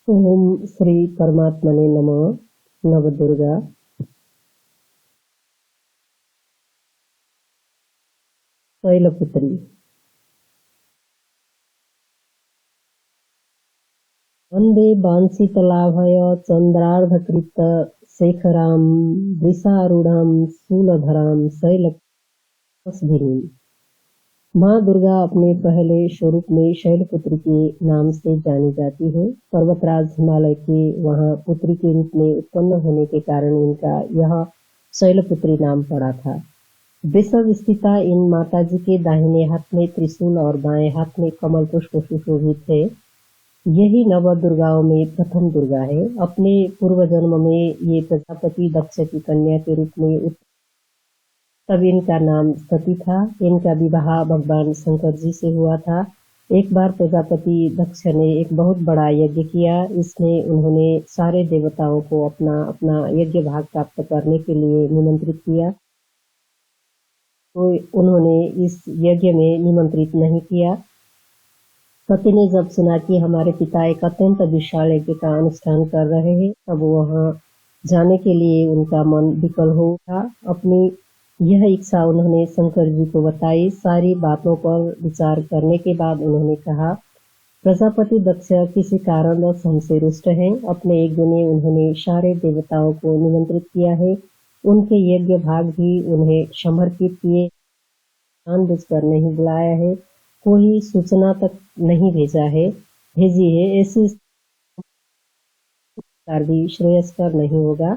ओम श्री परमात्मने नमः। नवदुर्गा शैलपुत्री। वंदे बांसीतलाभय चंद्रार्धकृत शेखरां वृषारूढ़ां शूलधरां शैलकस्भिरीं। माँ दुर्गा अपने पहले स्वरूप में शैलपुत्री के नाम से जानी जाती है। पर्वतराज हिमालय के वहां पुत्री के रूप में उत्पन्न होने के कारण इनका यह शैलपुत्री नाम पड़ा था। वृषभ स्थिता इन माताजी के दाहिने हाथ में त्रिशूल और बाएं हाथ में कमल पुष्प सुशोभित है। यही नव दुर्गाओं में प्रथम दुर्गा है। अपने पूर्व जन्म में ये प्रजापति दक्ष की कन्या के रूप में तब इनका नाम सती था। इनका विवाह भगवान शंकर जी से हुआ था। एक बार प्रजापति दक्ष ने एक बहुत बड़ा यज्ञ किया। इसमें उन्होंने सारे देवताओं को अपना अपना यज्ञ भाग प्राप्त करने के लिए निमंत्रित किया, तो उन्होंने इस यज्ञ में निमंत्रित नहीं किया। सती ने जब सुना कि हमारे पिता एक अत्यंत विशाल यज्ञ का अनुष्ठान कर रहे हैं, तब वहां जाने के लिए उनका मन विकल हो उठा। अपनी यह इच्छा उन्होंने शंकर जी को बताई। सारी बातों पर विचार करने के बाद उन्होंने कहा, प्रजापति दक्ष किसी कारणवश हमसे रुष्ट हैं। अपने यज्ञ में उन्होंने सारे देवताओं को निमंत्रित किया है। उनके यज्ञ भाग भी उन्हें समर्पित किए, जानबूझकर नहीं बुलाया है, कोई सूचना तक नहीं भेजी है। ऐसी कार्य भी श्रेयस्कर नहीं होगा।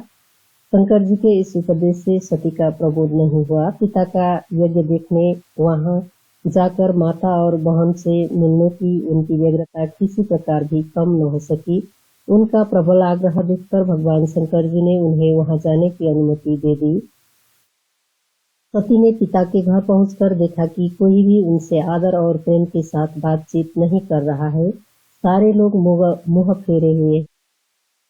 शंकर जी के इस उपदेश से सती का प्रबोध नहीं हुआ। पिता का यज्ञ देखने वहां जाकर माता और बहन से मिलने की उनकी व्यग्रता किसी प्रकार भी कम न हो सकी। उनका प्रबल आग्रह देखकर भगवान शंकर जी ने उन्हें वहां जाने की अनुमति दे दी। सती ने पिता के घर पहुंचकर देखा कि कोई भी उनसे आदर और प्रेम के साथ बातचीत नहीं कर रहा है। सारे लोग मुंह फेरे हुए।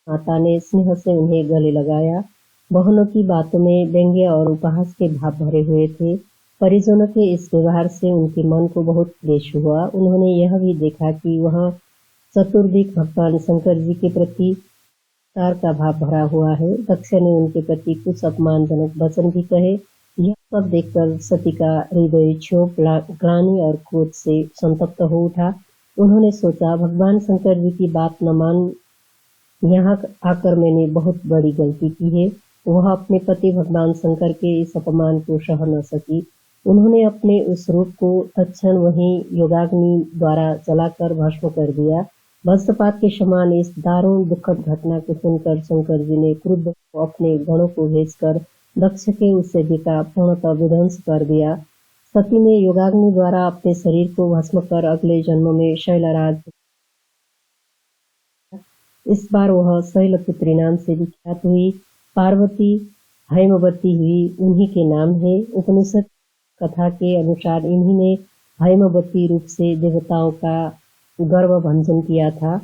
माता ने स्नेह से उन्हें गले लगाया। बहनों की बातों में व्यंग्य और उपहास के भाव भरे हुए थे। परिजनों के इस व्यवहार से उनके मन को बहुत क्लेश हुआ। उन्होंने यह भी देखा कि वहां चतुर्दिक भगवान शंकर जी के प्रति तार का भाव भरा हुआ है। दक्ष ने उनके प्रति कुछ अपमानजनक वचन भी कहे। यह सब देखकर सती का हृदय क्षोभ, ग्लानि और क्रोध से संतप्त हो उठा। उन्होंने सोचा, भगवान शंकर जी की बात न मान यहाँ आकर मैंने बहुत बड़ी गलती की है। वह अपने पति भगवान शंकर के इस अपमान को सह न सकी। उन्होंने अपने उस रूप को तत्क्षण वहीं योगाग्नि द्वारा जलाकर भस्म कर दिया। वज्रपात के समान इस दारुण दुखद घटना को सुनकर शंकर जी ने क्रुद्ध को अपने गणों को भेजकर दक्ष के उस यज्ञ का पूर्णतः विध्वंस कर दिया। सती ने योगाग्नि द्वारा अपने शरीर को भस्म कर अगले जन्म में शैलराज, इस बार वह शैलपुत्री नाम से विख्यात हुई। पार्वती हैमवती हुई, उन्हीं के नाम है। उपनिषद कथा के अनुसार इन्हीं ने हैमवती रूप से देवताओं का गर्व भंजन किया था।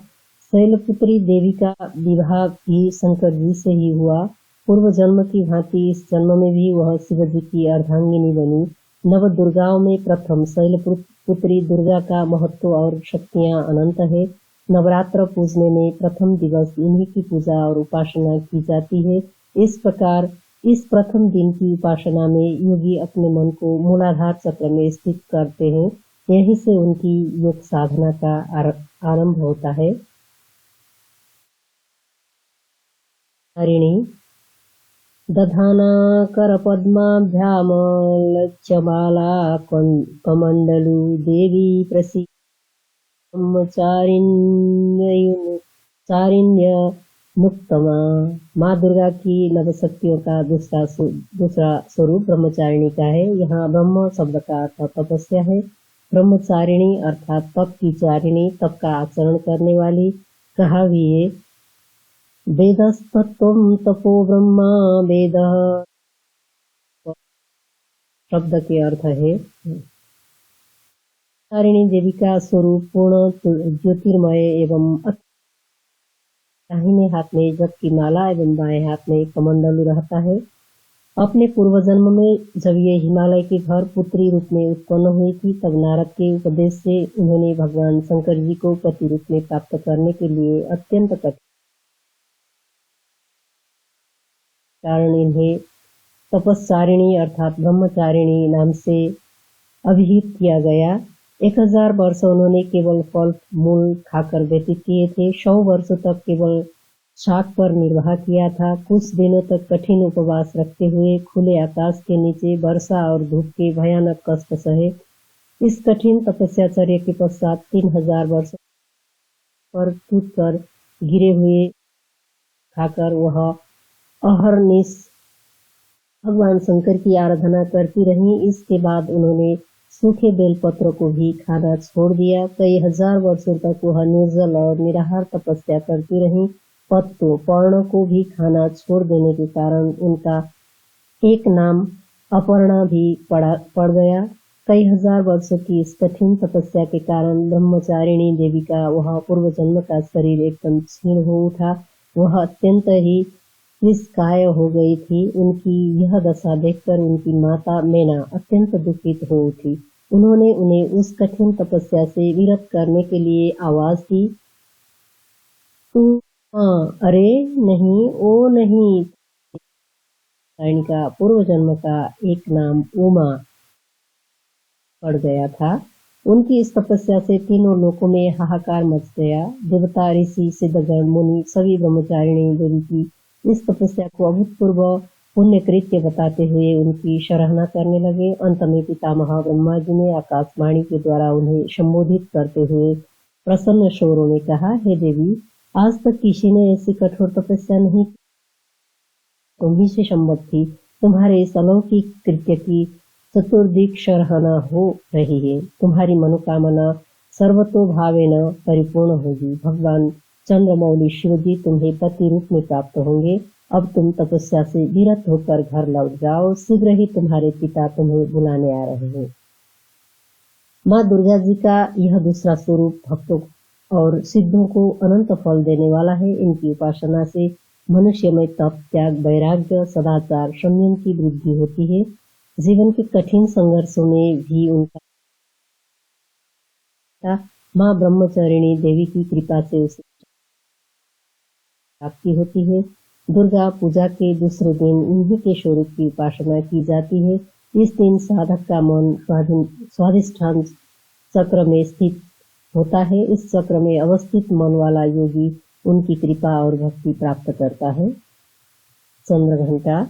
शैलपुत्री देवी का विवाह भी शंकर जी से ही हुआ। पूर्व जन्म की भांति इस जन्म में भी वह शिव जी की अर्धांगिनी बनी। नव दुर्गाओं में प्रथम शैलपुत्री दुर्गा का महत्व और शक्तियां अनंत है। नवरात्र पूजने में प्रथम दिवस इन्हीं की पूजा और उपासना की जाती है। इस प्रकार इस प्रथम दिन की उपासना में योगी अपने मन को मूलाधार चक्र में स्थित करते हैं। यहीं से उनकी योग साधना का आरंभ होता है। हरिणी दधाना कर पद्माभ्याम लक्ष्यमाला कमंडलु देवी प्रसी चारिण्य मुक्तमा। माँ दुर्गा की नवशक्तियों का दूसरा स्वरूप ब्रह्मचारिणी का है। यहाँ ब्रह्म शब्द का अर्थ तपस्या है। ब्रह्मचारिणी अर्थात तप की चारिणी, तप का आचरण करने वाली। कहा भी है, वेदस्तत्वं तपो ब्रह्मा। वेद शब्द के अर्थ है तारिणी देवी का स्वरूप पूर्ण ज्योतिर्मय एवं दाहिने हाथ में जप की माला एवं बाएं हाथ में कमंडलू रहता है। अपने पूर्व जन्म में जब ये हिमालय के घर पुत्री रूप में उत्पन्न हुई थी, तब नारद के उपदेश से उन्होंने भगवान शंकर जी को पति रूप में प्राप्त करने के लिए अत्यंत कठिन कारण इन्हें तपस्चारिणी अर्थात ब्रह्मचारिणी नाम से अभिहित किया गया। 1000 वर्ष उन्होंने केवल फल मूल खाकर व्यतीत किए थे। 100 वर्ष तक केवल शाक पर निर्वाह किया था। कुछ दिनों तक कठिन उपवास रखते हुए खुले आकाश के नीचे वर्षा और धूप के भयानक कष्ट सहे। इस कठिन तपस्याचर्य के पश्चात 3000 वर्ष पर टूटकर गिरे हुए खाकर वह अहरनिश भगवान शंकर की आराधना करती रही। इसके बाद उन्होंने सूखे बेलपत्र को भी खाना छोड़ दिया। कई हजार वर्षों तक वह निर्जल और निराहार तपस्या करती रही। पत्तों पर्णों को भी खाना छोड़ देने के कारण उनका एक नाम अपर्णा भी पड़ गया। कई हजार वर्षों की इस कठिन तपस्या के कारण ब्रह्मचारिणी देवी का वह पूर्व जन्म का शरीर एकदम क्षीण हो उठा। वह अत्यंत ही निष्काय हो गई थी। उनकी यह दशा देखकर उनकी माता मैना अत्यंत दुखित हो उठी। उन्होंने उन्हें उस कठिन तपस्या से विरत करने के लिए आवाज दी, तू हाँ, अरे नहीं, ओ नहीं। का पूर्व जन्म का एक नाम उमा पड़ गया था। उनकी इस तपस्या से तीनों लोकों में हाहाकार मच गया। देवता, ऋषि, सिद्धगण, मुनि सभी ब्रह्मचारिणी देवी की इस तपस्या को अभूतपूर्व पुण्य कृत्य बताते हुए उनकी सराहना करने लगे। अंत में पितामह ब्रह्मा जी ने आकाशवाणी के द्वारा उन्हें संबोधित करते हुए प्रसन्न स्वरों में कहा, हे देवी, आज तक किसी ने ऐसी कठोर तपस्या नहीं की। तुम ही से सम्मत थी। तुम्हारे इस अलौकिक कृत्य की चतुर्दिक सराहना हो रही है। तुम्हारी मनोकामना सर्वतोभावेन परिपूर्ण होगी। भगवान चंद्रमौली शिव जी तुम्हें पति रूप में प्राप्त होंगे। अब तुम तपस्या से विरत होकर घर लौट जाओ। शीघ्र ही तुम्हारे पिता तुम्हें बुलाने आ रहे हैं। माँ दुर्गा जी का यह दूसरा स्वरूप भक्तों और सिद्धों को अनंत फल देने वाला है। इनकी उपासना से मनुष्य में तप, त्याग, वैराग्य, सदाचार, संयम की वृद्धि होती है। जीवन के कठिन संघर्षों में भी उनका माँ ब्रह्मचारिणी देवी की कृपा से उसे प्राप्ति होती है। दुर्गा पूजा के दूसरे दिन इन्हीं के स्वरूप की उपासना की जाती है। इस दिन साधक का मन स्वाधिष्ठान चक्र में स्थित होता है। इस चक्र में अवस्थित मन वाला योगी उनकी कृपा और भक्ति प्राप्त करता है। चंद्र घंटा।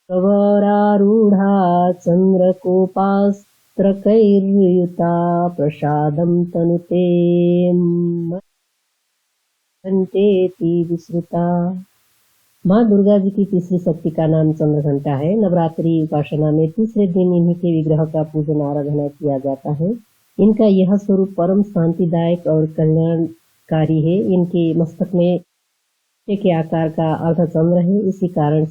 प्रवरारूढ़ा चंद्रकोपास्त्रकैर्युता प्रसादं तनुते घंटेति विश्रुता। माँ दुर्गा जी की तीसरी शक्ति का नाम चंद्र घंटा है। नवरात्रि उपासना में तीसरे दिन इन्हीं के विग्रह का पूजन आराधना किया जाता है। इनका यह स्वरूप परम शांतिदायक और कल्याणकारी है। इनके मस्तक में के आकार का अर्धचंद्र है। इसी कारण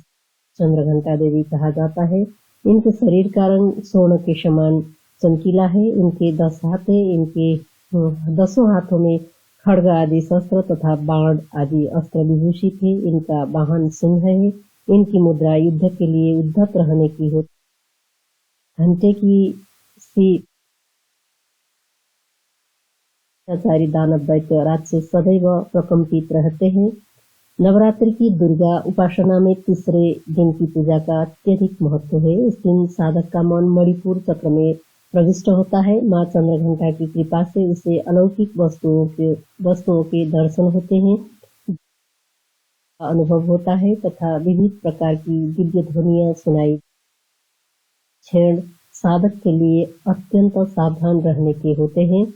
चंद्र घंटा देवी कहा जाता है। इनके शरीर का रंग स्वर्ण के समान चमकीला है। इनके 10 हाथ है। इनके 10 हाथों में खड्ग आदि शस्त्र तथा बाण आदि अस्त्र विभूषित है। इनका वाहन सिंह है। इनकी मुद्रा युद्ध के लिए उद्धत रहने की होती। घंटे की सी दानव दैत्य राक्षस सदैव प्रकंपित रहते हैं। नवरात्रि की दुर्गा उपासना में तीसरे दिन की पूजा का अत्यधिक महत्व है। इस दिन साधक का मन मणिपुर चक्र में प्रविष्ट होता है। माँ चंद्र घंटा की कृपा से उसे अलौकिक वस्तुओं के दर्शन होते हैं, अनुभव होता है तथा विविध प्रकार की दिव्य ध्वनियां सुनाई। क्षण साधक के लिए अत्यंत सावधान रहने के होते हैं।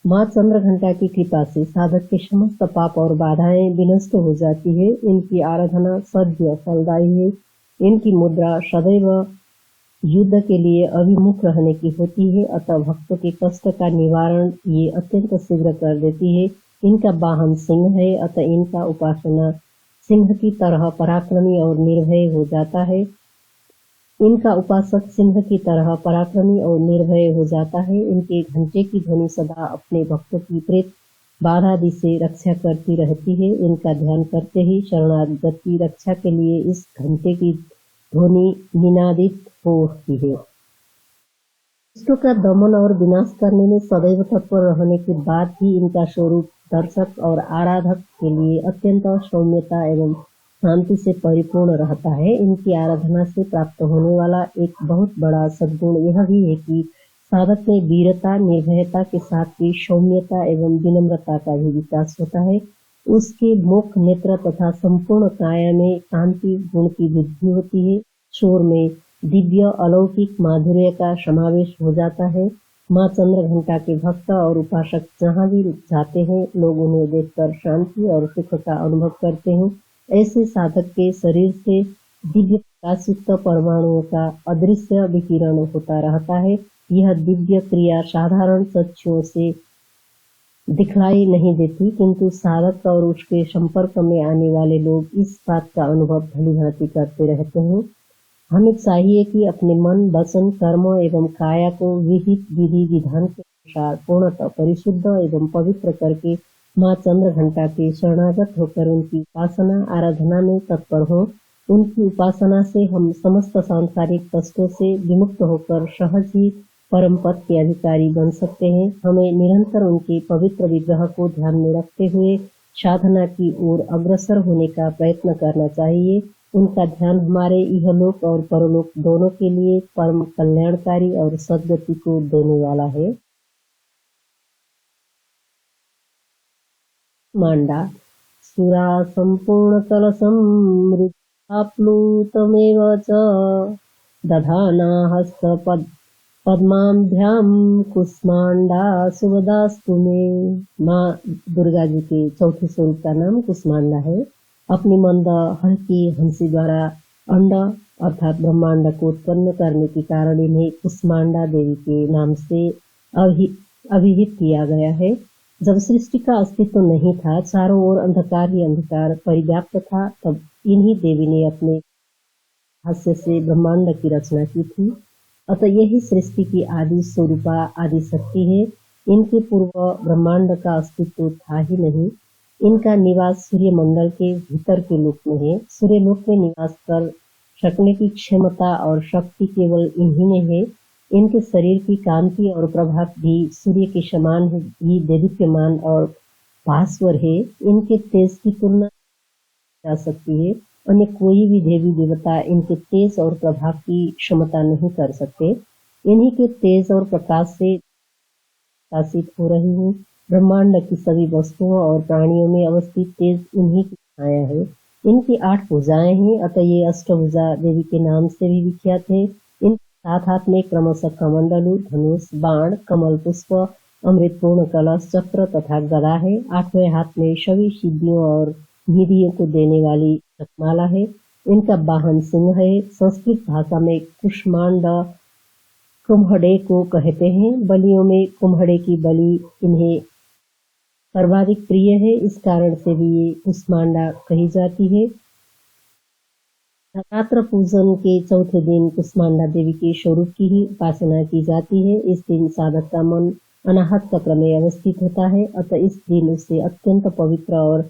माँ चंद्र घंटा की कृपा से साधक के समस्त पाप और बाधाएं विनष्ट हो जाती है। इनकी आराधना सद्य फलदायी है। इनकी मुद्रा सदैव युद्ध के लिए अभिमुख रहने की होती है, अतः भक्तों के कष्ट का निवारण ये अत्यंत शीघ्र कर देती है। इनका वाहन सिंह है, अतः इनका उपासना सिंह की तरह पराक्रमी और निर्भय हो जाता है। इनका उपासक सिंह की तरह पराक्रमी और निर्भय हो जाता है। इनके घंटे की ध्वनि सदा अपने भक्तों की प्रेत बाधा आदि से रक्षा करती रहती है। इनका ध्यान करते ही शरणागत की रक्षा के लिए इस घंटे की ध्वनि निनादित हो उठती है। दुष्टों का दमन और विनाश करने में सदैव तत्पर रहने के बाद ही इनका स्वरूप दर्शक और आराधक के लिए अत्यंत सौम्यता एवं शांति से परिपूर्ण रहता है। इनकी आराधना से प्राप्त होने वाला एक बहुत बड़ा सद्गुण यह भी है कि साधक में वीरता, निर्भयता के साथ ही सौम्यता एवं विनम्रता का भी विकास होता है। उसके मुख, नेत्र तथा संपूर्ण काया में शांति गुण की वृद्धि होती है। शोर में दिव्य अलौकिक माधुर्य का समावेश हो जाता है। माँ चंद्रघंटा के भक्त और उपासक जहाँ भी जाते हैं, लोग उन्हें देखकर शांति और सुख का अनुभव करते हैं। ऐसे साधक के शरीर से दिव्य प्रकाशयुक्त परमाणुओं का अदृश्य विकिरण होता रहता है। यह दिव्य क्रिया साधारण चक्षुओं से दिखलाई नहीं देती, किंतु साधक और उसके संपर्क में आने वाले लोग इस बात का अनुभव भलीभांति करते रहते हैं। हमें चाहिए कि अपने मन, वचन, कर्म एवं काया को विहित विधि विधान के अनुसार पूर्णतः परिशुद्ध एवं पवित्र करके माँ चंद्रघंटा के शरणागत होकर उनकी उपासना आराधना में तत्पर हो। उनकी उपासना से हम समस्त सांसारिक कष्टों से विमुक्त होकर सहज ही परम पद के अधिकारी बन सकते हैं। हमें निरंतर उनके पवित्र विग्रह को ध्यान में रखते हुए साधना की ओर अग्रसर होने का प्रयत्न करना चाहिए। उनका ध्यान हमारे इहलोक और परलोक दोनों के लिए परम कल्याणकारी और सद्गति को देने वाला है। मांडा सुरा संपूर्ण कलशमृताप्लुतमेव च दधाना हस्त पद्माभ्याम कुष्मांडा सुवदास्तु मे। माँ दुर्गा जी के चौथे स्वरूप का नाम कुष्मांडा है। अपनी मंद हल्की हंसी द्वारा अंड अर्थात ब्रह्मांड को उत्पन्न करने के कारण इन्हें कुष्मांडा देवी के नाम से अभिहित किया गया है। जब सृष्टि का अस्तित्व नहीं था, चारों ओर अंधकार ही अंधकार परिव्याप्त था, तब इन्हीं देवी ने अपने हास्य से ब्रह्मांड की रचना की थी। अतः यही सृष्टि की आदि स्वरूपा आदि शक्ति है। इनके पूर्व ब्रह्मांड का अस्तित्व था ही नहीं। इनका निवास सूर्य मंडल के भीतर के लोक में है। सूर्य लोक में निवास कर सकने की क्षमता और शक्ति केवल इन्हीं में है। इनके शरीर की कांति और प्रभाव भी सूर्य के समान ही देदीप्यमान और भास्वर है। इनके तेज की तुलना जा सकती है। अन्य कोई भी देवी देवता इनके तेज और प्रभाव की क्षमता नहीं कर सकते। इन्हीं के तेज और प्रकाश से प्रकाशित हो रही हूँ। ब्रह्मांड की सभी वस्तुओं और प्राणियों में अवस्थित तेज इन्हीं की छाया है। इनकी 8 भुजाएं हैं, अतः ये अष्टभुजा देवी के नाम से भी विख्यात है। इन 7 हाथ में क्रमशः कमंडलू, धनुष, बाण, कमल पुष्प, अमृतपूर्ण कलश, चक्र तथा गदा है। 8वें हाथ में सभी सिद्धियों और निधियों को देने वाली रत्नमाला है। इनका वाहन सिंह है। संस्कृत भाषा में कुष्मांड कुम्हड़े को कहते हैं। बलियों में कुम्हड़े की बलि इन्हें सर्वाधिक प्रिय है। इस कारण से भी ये कुष्मांडा कही जाती है। नवरात्र पूजन के चौथे दिन कुष्मांडा देवी के स्वरूप की ही उपासना की जाती है। इस दिन साधक का मन अनाहत चक्र में अवस्थित होता है, अतः इस दिन उसे अत्यंत पवित्र और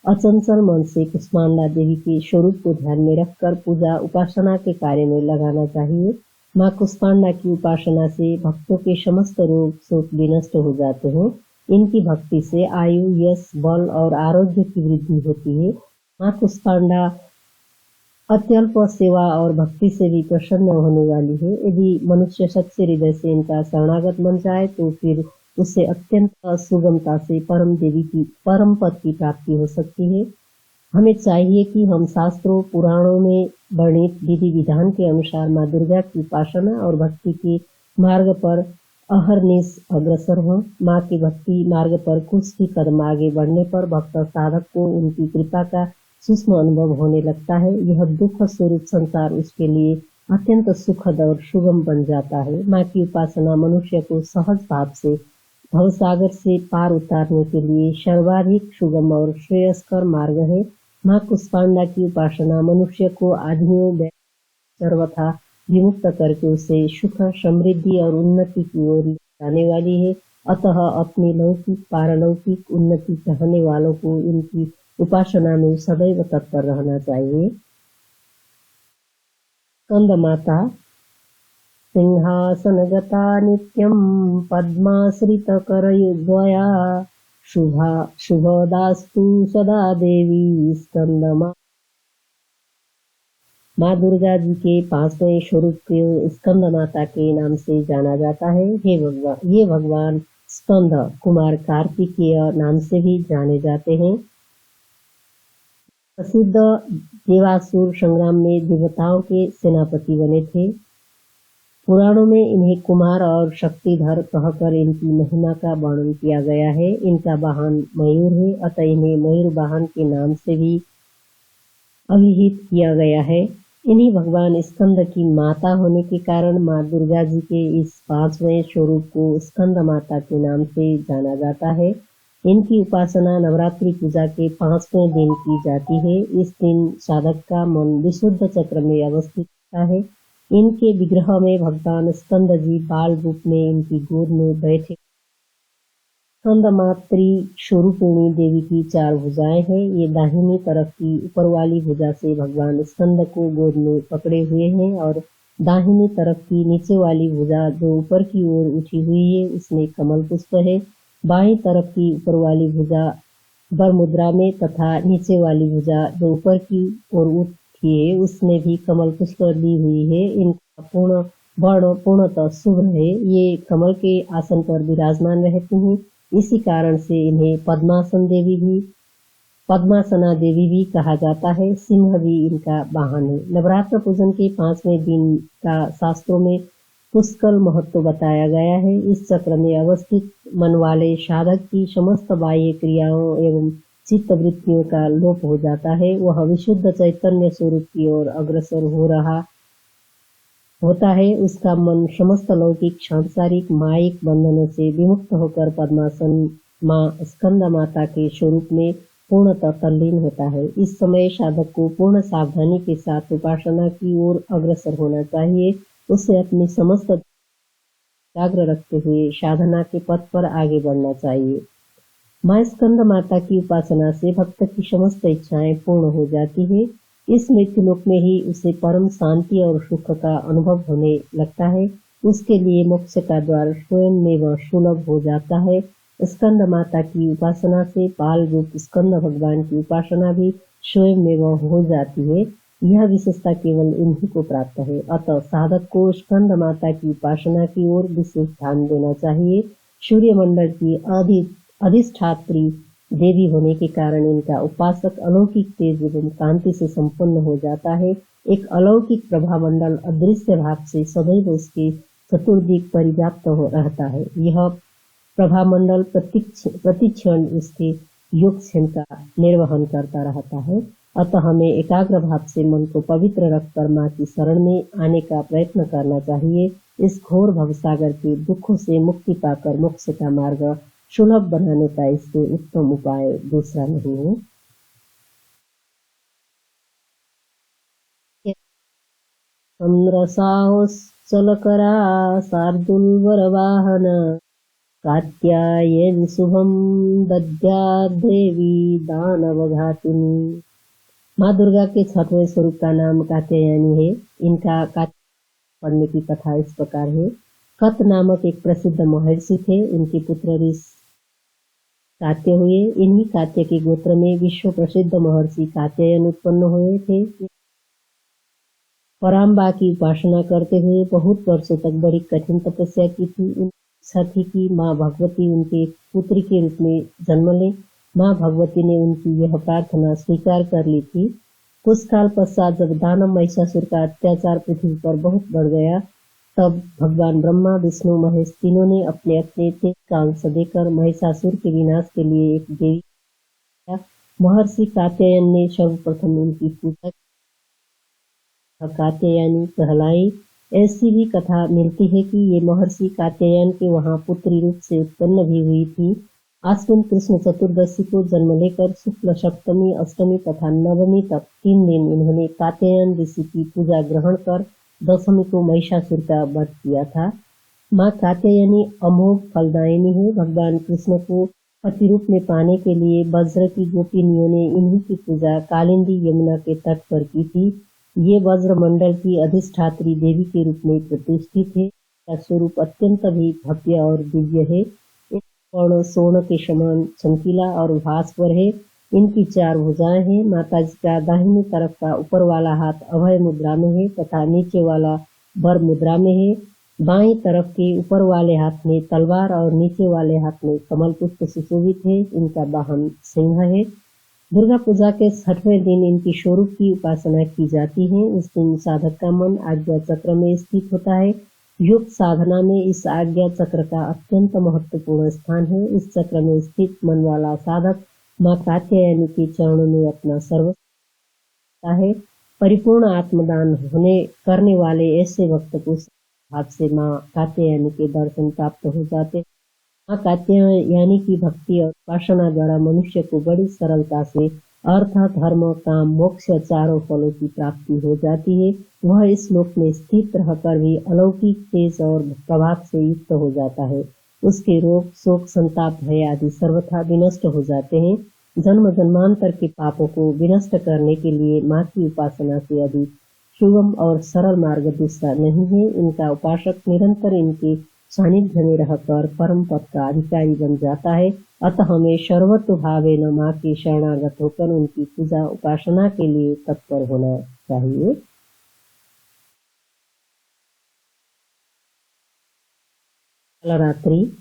अचंचल मन से कुष्मांडा देवी के स्वरूप को ध्यान में रखकर पूजा उपासना के कार्य में लगाना चाहिए। माँ कुष्मांडा की उपासना से भक्तों के समस्त रोग शोक विनष्ट हो जाते हैं। इनकी भक्ति से आयु, यश, बल और आरोग्य की वृद्धि होती है। माँ कुष्मांडा अत्यल्प सेवा और भक्ति से भी प्रसन्न होने वाली है। यदि मनुष्य सच्चे हृदय से इनका शरणागत बन जाए तो फिर उससे अत्यंत सुगमता से परम देवी की परम पद की प्राप्ति हो सकती है। हमें चाहिए कि हम शास्त्रों पुराणों में वर्णित विधि विधान के अनुसार माँ दुर्गा की उपासना और भक्ति के मार्ग पर अहरनिश अग्रसर हों। माँ के भक्ति मार्ग पर कुछ भी कदम आगे बढ़ने पर भक्त साधक को उनकी कृपा का सूक्ष्म अनुभव होने लगता है। यह दुख स्वरूप संसार उसके लिए अत्यंत सुखद और सुगम बन जाता है। माँ की उपासना मनुष्य को सहज भाव से भवसागर से पार उतारने के लिए सर्वाधिक सुगम और श्रेयस्कर मार्ग है। माँ कुष्मांडा की उपासना मनुष्य को आधियों सर्वथा विमुक्त करके उसे सुख, समृद्धि और उन्नति की ओर ले जाने वाली है। अतः अपनी लौकिक पारलौकिक उन्नति चाहने वालों को इनकी उपासना में सदैव तत्पर रहना चाहिए। स्कंद माता सिंहासनगता नित्यं पद्माश्रितकरद्वया शुभदास्तु सदा देवी स्कंदमा। माँ दुर्गा जी के 5वें स्वरूप के स्कंद माता के नाम से जाना जाता है। ये भगवान स्कंद कुमार कार्तिकेय नाम से भी जाने जाते हैं। प्रसिद्ध देवासुर संग्राम में देवताओं के सेनापति बने थे। पुराणों में इन्हें कुमार और शक्तिधर कहकर इनकी महिमा का वर्णन किया गया है। इनका वाहन मयूर है, अतः इन्हें मयूर वाहन के नाम से भी अभिहित किया गया है। इन्हीं भगवान स्कंद की माता होने के कारण माँ दुर्गा जी के इस 5वें स्वरूप को स्कंद माता के नाम से जाना जाता है। इनकी उपासना नवरात्रि पूजा के 5वें दिन की जाती है। इस दिन साधक का मन विशुद्ध चक्र में अवस्थित होता है। इनके विग्रह में भगवान स्कंद जी बाल रूप में इनकी गोद में बैठे। स्कंद मातृ स्वरूपिणी देवी की 4 भुजाएं हैं। ये दाहिनी तरफ की ऊपर वाली भुजा से भगवान स्कंद को गोद में पकड़े हुए हैं और दाहिनी तरफ की नीचे वाली भुजा जो ऊपर की ओर उठी हुई है उसमें कमल पुष्प है। बाईं तरफ की ऊपर वाली भुजा वर मुद्रा में तथा नीचे वाली भुजा जो ऊपर की ओर उठी है उसमें भी कमल पुष्प ली हुई है। इनका पूर्ण वर्ण पूर्णतः शुभ है। ये कमल के आसन पर विराजमान रहते हैं। इसी कारण से इन्हें पद्मासना देवी भी कहा जाता है। सिंह भी इनका वाहन है। नवरात्र पूजन के 5वें दिन का शास्त्रों में पुष्कल महत्व बताया गया है। इस चक्र में अवस्थित मन वाले साधक की समस्त बाह्य क्रियाओं एवं चित्त वृत्तियों का लोप हो जाता है। वह विशुद्ध चैतन्य स्वरूप की ओर अग्रसर हो रहा होता है। उसका मन समस्त लौकिक सांसारिक मायिक बंधनों से विमुक्त होकर पद्मासन माँ स्कंद माता के स्वरूप में पूर्णतः तल्लीन होता है। इस समय साधक को पूर्ण सावधानी के साथ उपासना की ओर अग्रसर होना चाहिए। उसे अपनी समस्त एकाग्र रखते हुए साधना के पथ पर आगे बढ़ना चाहिए। माँ स्कंद माता की उपासना से भक्त की समस्त इच्छाएं पूर्ण हो जाती है। इस मृत्युलोक में ही उसे परम शांति और सुख का अनुभव होने लगता है। उसके लिए मोक्ष का द्वार स्वयं में वह सुलभ हो जाता है। स्कंद माता की उपासना से पाल रूप स्कंद भगवान की उपासना भी स्वयं में वह हो जाती है। यह विशेषता केवल इन्हीं को प्राप्त है। अतः साधक को स्कंद माता की उपासना की ओर विशेष ध्यान देना चाहिए। सूर्य मंडल की अधिष्ठात्री देवी होने के कारण इनका उपासक अलौकिक तेज एवं कांति से संपन्न हो जाता है। एक अलौकिक प्रभामंडल अदृश्य भाव से सदैव उसके चतुर्दिक परिव्याप्त हो रहता है। यह प्रभामंडल प्रतिक्षण उसके योग का निर्वहन करता रहता है। अतः हमें एकाग्र भाव से मन को पवित्र रखकर माँ की शरण में आने का प्रयत्न करना चाहिए। इस घोर भवसागर के दुखों से मुक्ति पाकर मोक्ष का मार्ग सुलभ बनाने का इससे उत्तम उपाय दूसरा नहीं है। चंद्रसाहोश्चलकरा शार्दूलवरवाहन कात्यायनी शुभम दद्याद्देवी दानवघातिनी। माँ दुर्गा के 6वें स्वरूप का नाम कात्यायनी है। इनका पढ़ने की कथा इस प्रकार है। कत नामक एक प्रसिद्ध महर्षि थे। उनके पुत्र ऋषि कात्य हुए। इन्हीं कात्य के गोत्र में विश्व प्रसिद्ध महर्षि कात्यायन उत्पन्न हुए थे। पराम्बा की उपासना करते हुए बहुत वर्षों तक बड़ी कठिन तपस्या की थी। इच्छा थी कि माँ भगवती उनके पुत्री के रूप में जन्म ले। माँ भगवती ने उनकी यह प्रार्थना स्वीकार कर ली थी। कुछ काल पश्चात जब दानव महिषासुर का अत्याचार पृथ्वी पर बहुत बढ़ गया तब भगवान ब्रह्मा विष्णु महेश तीनों ने अपने अपने तेज का अंश देकर महिषासुर के विनाश के लिए एक देवी महर्षि कात्यायन ने सर्वप्रथम उनकी पूजा कात्यायनी कहलाई। ऐसी भी कथा मिलती है कि ये महर्षि कात्यायन के वहां पुत्री रूप से उत्पन्न भी हुई थी। आश्विन कृष्ण चतुर्दशी को जन्म लेकर शुक्ल सप्तमी अष्टमी तथा नवमी तक 3 दिन इन्होंने कात्यायन ऋषि की पूजा ग्रहण कर दशमी को महिषासुर का वध किया था। माँ कात्यायनी अमोघ फलदायिनी है। भगवान कृष्ण को पति रूप में पाने के लिए वज्र की गोपिनियों ने इन्हीं की पूजा कालिंदी यमुना के तट पर की थी। ये वज्र मंडल की अधिष्ठात्री देवी के रूप में प्रतिष्ठित है। इसका स्वरूप अत्यंत भी भव्य और दिव्य है। एक वर्ण स्वर्ण के समान चमकीला और भास्वर है। इनकी 4 भुजाएं हैं। माता जी का दाहिनी तरफ का ऊपर वाला हाथ अभय मुद्रा में है तथा नीचे वाला वर मुद्रा में है। बाईं तरफ के ऊपर वाले हाथ में तलवार और नीचे वाले हाथ में कमल पुष्प सुशोभित है। इनका वाहन सिंह है। दुर्गा पूजा के 6वें दिन इनकी स्वरूप की उपासना की जाती है। इस दिन साधक का मन आज्ञा चक्र में स्थित होता है। योग साधना में इस आज्ञा चक्र का अत्यंत महत्वपूर्ण स्थान है। इस चक्र में स्थित मन वाला साधक माँ कात्यायनी के चरणों में अपना सर्वस्व है। परिपूर्ण आत्मदान करने वाले ऐसे भक्त को भाव से माँ कात्यायनी के दर्शन प्राप्त हो जाते। माँ कात्यायनी की भक्ति और उपासना द्वारा मनुष्य को बड़ी सरलता से अर्थ, धर्म, काम, मोक्ष 4 फलों की प्राप्ति हो जाती है। वह इस लोक में स्थित रहकर भी अलौकिक तेज और प्रभाव से युक्त हो जाता है। उसके रोग, शोक, संताप, भय आदि सर्वथा विनष्ट हो जाते हैं। जन्म जन्मांतर के पापों को विनष्ट करने के लिए माँ की उपासना से अधिक सुगम और सरल मार्ग दूसरा नहीं है। इनका उपासक निरंतर इनके सानिध्य में रहकर परम पद का अधिकारी बन जाता है। अतः हमें सर्वतो भावेन माँ के शरणागत होकर उनकी पूजा उपासना के लिए तत्पर होना चाहिए। कालरात्रि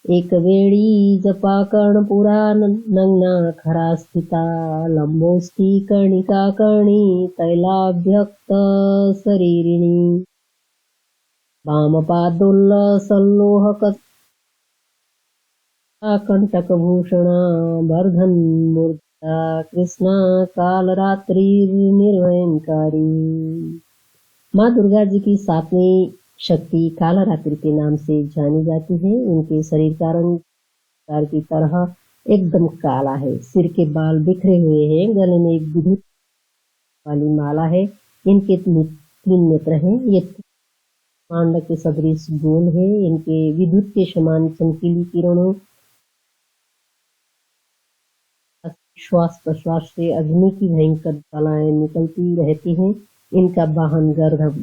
एक वेळी जपा कर्णपुरा नग्ना खरा स्थिता लंबोष्ठी कर्णिका कर्णी तैलाभ्यक्त शरीरिणी वामपादोल्लसल्लोह कंटकभूषणा वर्धन्मूर्ता कृष्णा कालरात्रि निर्भयंकारी। माँ दुर्गा जी की 7वीं शक्ति कालरात्रि के नाम से जानी जाती है। उनके शरीर का रंग की तरह एकदम काला है। सिर के बाल बिखरे हुए हैं। गले में एक विद्युत वाली माला है। इनके 3 नेत्र हैं। ये मांड के सदृश गोल है। इनके विद्युत के समान चमकीली किरणों श्वास प्रश्वास से अग्नि की भयंकर ज्वालाएं निकलती रहती हैं। इनका वाहन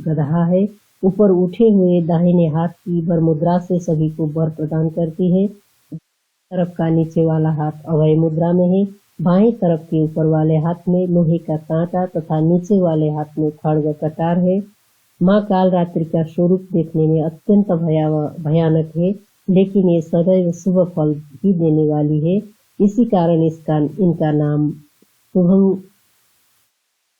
गधा है। ऊपर उठे हुए दाहिने हाथ की वर मुद्रा से सभी को वर प्रदान करती है। तरफ का नीचे वाला हाथ अभय मुद्रा में है। बाएं तरफ के ऊपर वाले हाथ में लोहे का कांटा तथा नीचे वाले हाथ में खड्ग कटार है। माँ कालरात्रि का स्वरूप देखने में अत्यंत भयानक है, लेकिन ये सदैव शुभ फल ही देने वाली है। इसी कारण इनका नाम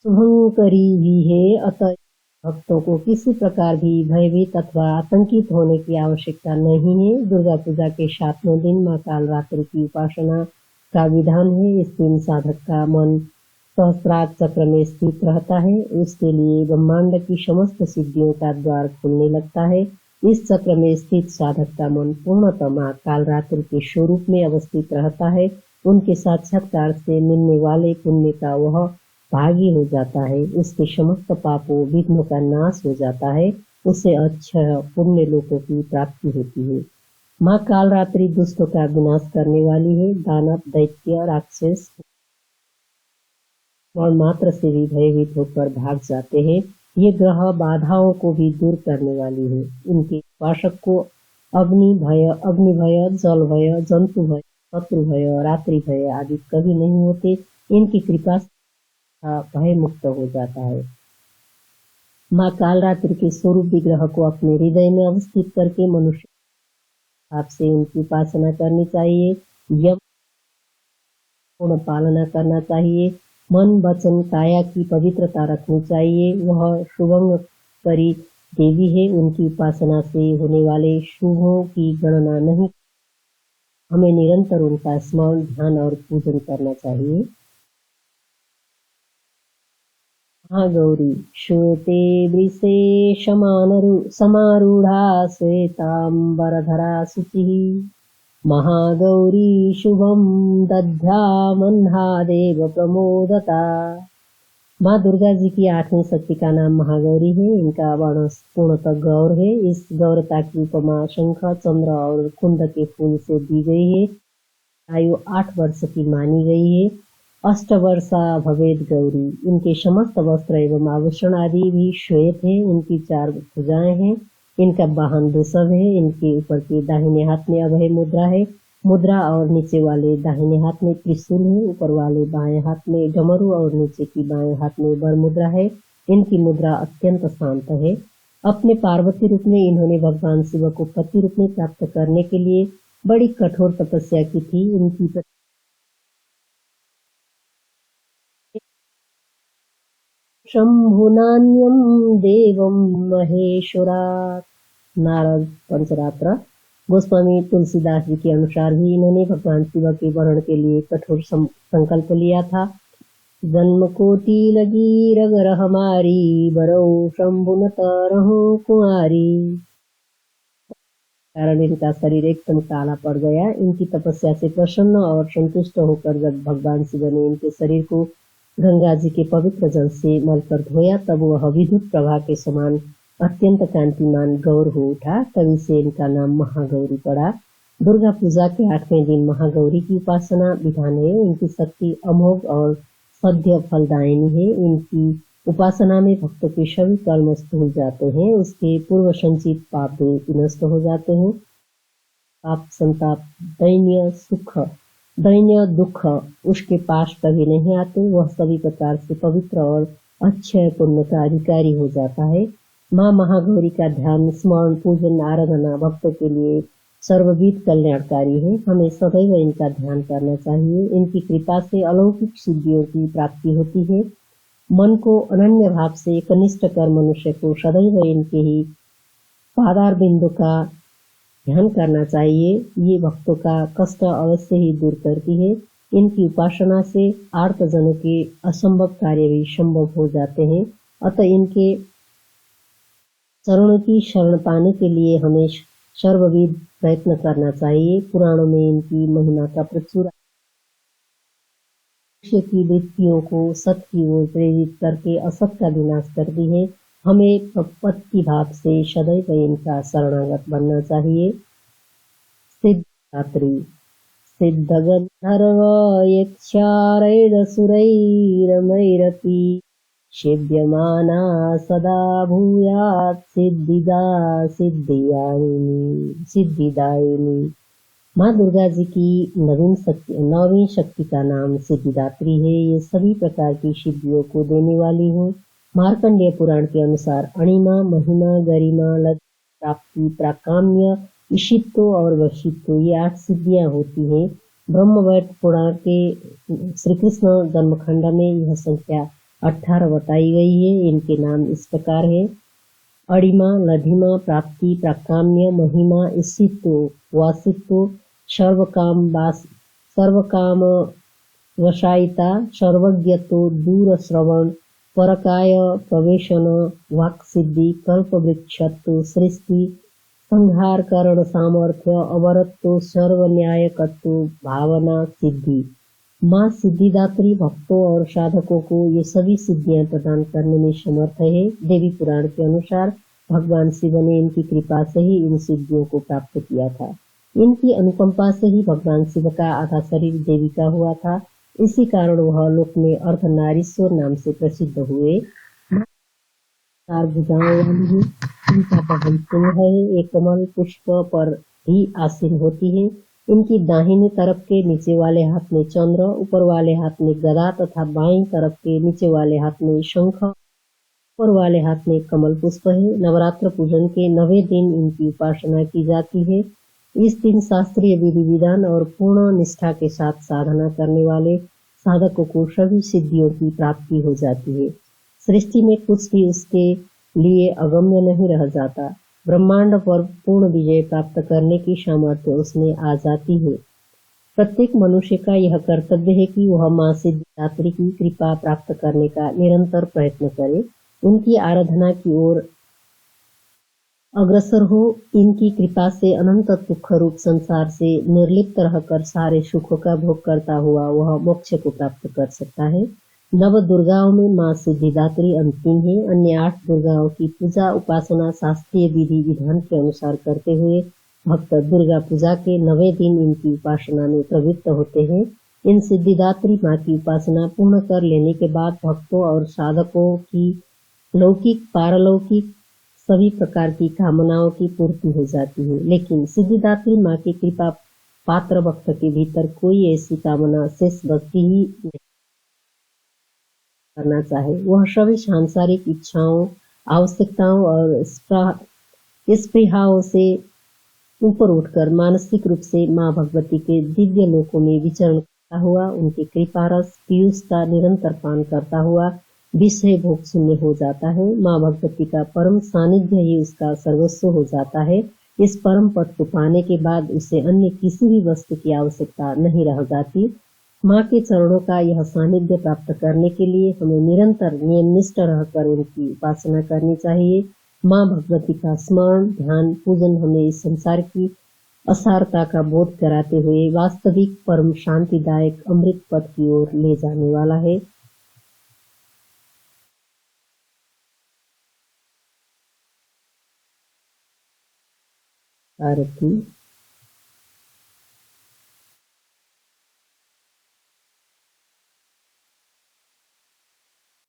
शुभंकरी भी है। अतः भक्तों को किसी प्रकार भी भयभीत अथवा आतंकित होने की आवश्यकता नहीं है। दुर्गा पूजा के 7वें दिन माँ कालरात्रि की उपासना का विधान है। इस दिन साधक का मन सहस्त्रार चक्र में स्थित रहता है। उसके लिए ब्रह्मांड की समस्त सिद्धियों का द्वार खुलने लगता है। इस चक्र में स्थित साधक का मन पूर्णतः माँ कालरात्रि के स्वरूप में अवस्थित रहता है। उनके साक्षात्कार से मिलने वाले पुण्य का वह भागी हो जाता है। उसके समस्त पापों विघ्नों का नाश हो जाता है। उसे अक्षय पुण्य लोकों की प्राप्ति होती है। माँ कालरात्रि दुष्टों का विनाश करने वाली है। दानव, दैत्य, राक्षस और मात्र से भी भयभीत होकर भाग जाते हैं। ये ग्रह बाधाओं को भी दूर करने वाली है। इनके उपासक को अग्नि भय, जल भय, जंतु भय, शत्रु भय, रात्रि भय आदि कभी नहीं होते। इनकी कृपा से भय मुक्त हो जाता है। माँ कालरात्रि के स्वरूप विग्रह को अपने हृदय में अवस्थित करके मनुष्य आपसे इनकी उपासना करनी चाहिए। यम पूर्ण पालना करना चाहिए। मन, वचन, काया की पवित्रता रखनी चाहिए। वह शुभंकरी देवी है। उनकी उपासना से होने वाले शुभों की गणना नहीं। हमें निरंतर उनका स्मरण, ध्यान और पूजन करना चाहिए। महागौरी श्वेते वृषे समारूढ़ा श्वेतांबरधरा शुचिः महागौरी शुभं दद्ध्या मह्नादेव प्रमोदता माँ दुर्गा जी की 8वीं शक्ति का नाम महागौरी है। इनका वर्ण पूर्णतः गौर है। इस गौरता की उपमा शंख, चंद्र और कुंद के फूल से दी गई है। आयु 8 वर्ष की मानी गई है। अष्टवर्षा भवेद गौरी। इनके समस्त वस्त्र एवं आभूषण आदि भी श्वेत है। इनकी 4 भुजाएं हैं। इनका वाहन वृषभ है। इनके ऊपर के दाहिने हाथ में अभय मुद्रा है। मुद्रा और नीचे वाले दाहिने हाथ में त्रिशूल है। ऊपर वाले बाएं हाथ में डमरू और नीचे की बाएं हाथ में वर मुद्रा है। इनकी मुद्रा अत्यंत शांत है। अपने पार्वती रूप में इन्होंने भगवान शिव को पति रूप में प्राप्त करने के लिए बड़ी कठोर तपस्या की थी। इनकी शंभुनान्यम देवम महेश्वरात्। नारद पंचरात्र। गोस्वामी तुलसीदास जी के अनुसार भी इन्होंने भगवान शिव के वर्ण के लिए कठोर संकल्प लिया था। जन्म कोटि लगी रगर हमारी, बरो शंभु न तरहु कुंवारी। कारण इनका शरीर एकदम काला पड़ गया। इनकी तपस्या से प्रसन्न और संतुष्ट होकर जब भगवान शिव ने इनके शरीर को गंगा जी के पवित्र जल से मलकर धोया, तब वह विद्युत प्रभा के समान अत्यंत कांतिमान गौर हो उठा। तभी से इनका नाम महागौरी पड़ा। दुर्गा पूजा के 8वें दिन महागौरी की उपासना विधान है। इनकी शक्ति अमोघ और सद्य फलदायिनी है। इनकी उपासना में भक्तों के सभी कर्म धुल जाते हैं। उसके पूर्व संचित पाप नष्ट हो जाते हैं। पाप, संताप, दैन्य दुख उसके पास कभी नहीं आते। वह सभी प्रकार से पवित्र और अक्षय पुण्य का अधिकारी हो जाता है। माँ महागौरी का ध्यान, स्मरण, पूजन, आराधना भक्तों के लिए सर्वविध कल्याणकारी है। हमें सदैव इनका ध्यान करना चाहिए। इनकी कृपा से अलौकिक सिद्धियों की प्राप्ति होती है। मन को अनन्य भाव से कनिष्ठ कर मनुष्य को सदैव इनके ही पादार बिंदु का ध्यान करना चाहिए। ये भक्तों का कष्ट अवश्य ही दूर करती है। इनकी उपासना से आर्तजनों के असंभव कार्य भी संभव हो जाते हैं। अतः इनके चरणों की शरण पाने के लिए हमें सर्वविध प्रयत्न करना चाहिए। पुराणों में इनकी महिमा का प्रचुर की व्यक्तियों को सत की ओर प्रेरित करके असत का विनाश करती है। हमें भक्ति भाव से सदैव इनका शरणागत बनना चाहिए। सिद्धात्री। सिद्ध गंधर्व यक्षारैरसुरैरमैरपि सेव्यमाना सदा भूयात् सिद्धिदायिनी। माँ दुर्गा जी की 9वीं शक्ति का नाम सिद्धिदात्री है। ये सभी प्रकार की सिद्धियों को देने वाली है। मार्कंडेय पुराण के अनुसार अणिमा, महिमा, गरिमा, लज्जा, प्राप्ति, प्राकाम्य, ईशित्व और वशित्व ये 8 सिद्धियां होती हैं। ब्रह्मवैवर्त पुराण के श्री कृष्ण जन्मखंड में यह संख्या 18 बताई गई है। इनके नाम इस प्रकार है: अणिमा, लधिमा, प्राप्ति, प्राकाम्य, महिमा, ईशित्व, वासित्व, सर्वकाम वशायिता, सर्वज्ञत्व, दूर श्रवण, परकाय प्रवेशन, वाक् सिद्धि, कल्पवृक्षत्व, सृष्टि, संहार करण सामर्थ्य, अमरत्व, सर्वन्यायकत्व, भावना सिद्धि। माँ सिद्धिदात्री भक्तों और साधकों को ये सभी सिद्धियां प्रदान करने में समर्थ है। देवी पुराण के अनुसार भगवान शिव ने इनकी कृपा से ही इन सिद्धियों को प्राप्त किया था। इनकी अनुकंपा से ही भगवान शिव का आधा शरीर देवी का हुआ था। इसी कारण वह लोक में अर्धनारीश्वर नाम से प्रसिद्ध हुए। 4 भुजाओं वाली है। इनका वाहन सिंह है। एक कमल पुष्प पर ही आसीन होती है। इनकी दाहिनी तरफ के नीचे वाले हाथ में चंद्र, ऊपर वाले हाथ में गदा तथा बाईं तरफ के नीचे वाले हाथ में शंख, ऊपर वाले हाथ में कमल पुष्प है। नवरात्र पूजन के 9वें दिन इनकी उपासना की जाती है। इस दिन शास्त्रीय विधि विधान और पूर्ण निष्ठा के साथ साधना करने वाले साधकों को सभी सिद्धियों की प्राप्ति हो जाती है। सृष्टि में कुछ भी उसके लिए अगम्य नहीं रह जाता। ब्रह्मांड पर पूर्ण विजय प्राप्त करने की सामर्थ्य उसमें आ जाती है। प्रत्येक मनुष्य का यह कर्तव्य है कि वह माँ सिद्धिदात्री की कृपा प्राप्त करने का निरंतर प्रयत्न करे, उनकी आराधना की ओर अग्रसर हो। इनकी कृपा से अनंत दुख रूप संसार से निर्लिप्त रहकर सारे सुखों का भोग करता हुआ वह मोक्ष को प्राप्त कर सकता है। नव दुर्गाओं में माँ सिद्धिदात्री अंतिम है। अन्य 8 दुर्गाओं की पूजा उपासना शास्त्रीय विधि विधान के अनुसार करते हुए भक्त दुर्गा पूजा के 9वें दिन इनकी उपासना में प्रवृत्त होते हैं। इन सिद्धिदात्री माँ की उपासना पूर्ण कर लेने के बाद भक्तों और साधकों की लौकिक पारलौकिक सभी प्रकार की कामनाओं की पूर्ति हो जाती है। लेकिन सिद्धिदात्री माँ की कृपा पात्र भक्त के भीतर कोई ऐसी कामना शेष बचती ही नहीं करना चाहे। वह सभी सांसारिक इच्छाओं, आवश्यकताओं और स्पृहाओं से ऊपर उठकर मानसिक रूप से माँ भगवती के दिव्य लोकों में विचरण करता हुआ उनके कृपा रस पीयूष का निरंतर पान करता हुआ विषय भोग शून्य हो जाता है। माँ भगवती का परम सानिध्य ही उसका सर्वस्व हो जाता है। इस परम पद को पाने के बाद उसे अन्य किसी भी वस्तु की आवश्यकता नहीं रह जाती। माँ के चरणों का यह सानिध्य प्राप्त करने के लिए हमें निरंतर नियमनिष्ठ रहकर उनकी उपासना करनी चाहिए। माँ भगवती का स्मरण ध्यान पूजन हमें इस संसार की असारता का बोध कराते हुए वास्तविक परम शांतिदायक अमृत पद की ओर ले जाने वाला है। आरती।